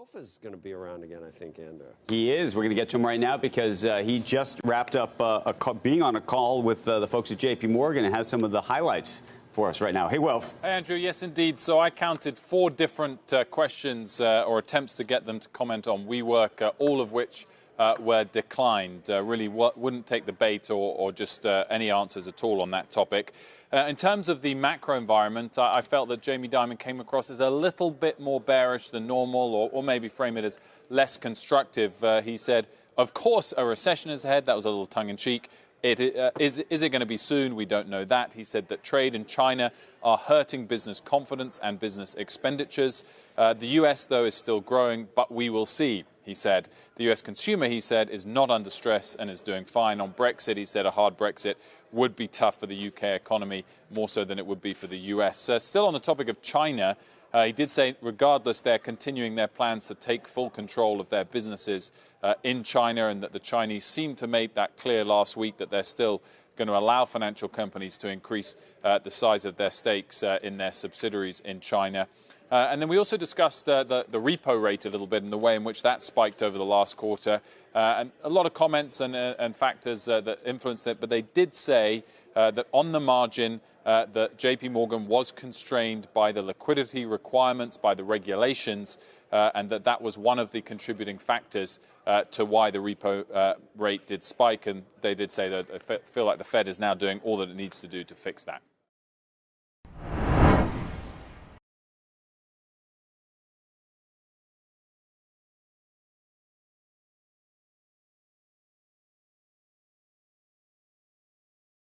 himself is going to be around again, I think, Andrew. He is. We're going to get to him right now because he just wrapped up being on a call with the folks at JP Morgan and has some of the highlights for us right now. Hey, Wilf. Hey, Andrew. Yes, indeed. So I counted 4 different questions or attempts to get them to comment on WeWork, all of which were declined. Really wouldn't take the bait or just any answers at all on that topic. In terms of the macro environment, I felt that Jamie Dimon came across as a little bit more bearish than normal, or maybe frame it as less constructive. He said, of course, a recession is ahead. That was a little tongue-in-cheek. Is it going to be soon? We don't know that. He said that trade in China are hurting business confidence and business expenditures. The U.S., though, is still growing, but we will see, he said. The U.S. consumer, he said, is not under stress and is doing fine. On Brexit, he said a hard Brexit would be tough for the U.K. economy, more so than it would be for the U.S. Still on the topic of China, he did say, regardless, they're continuing their plans to take full control of their businesses in China, and that the Chinese seemed to make that clear last week that they're still going to allow financial companies to increase the size of their stakes in their subsidiaries in China. And then we also discussed the repo rate a little bit and the way in which that spiked over the last quarter. And a lot of comments and factors that influenced it, but they did say that on the margin, that JP Morgan was constrained by the liquidity requirements, by the regulations, and that was one of the contributing factors to why the repo rate did spike. And they did say that they feel like the Fed is now doing all that it needs to do to fix that.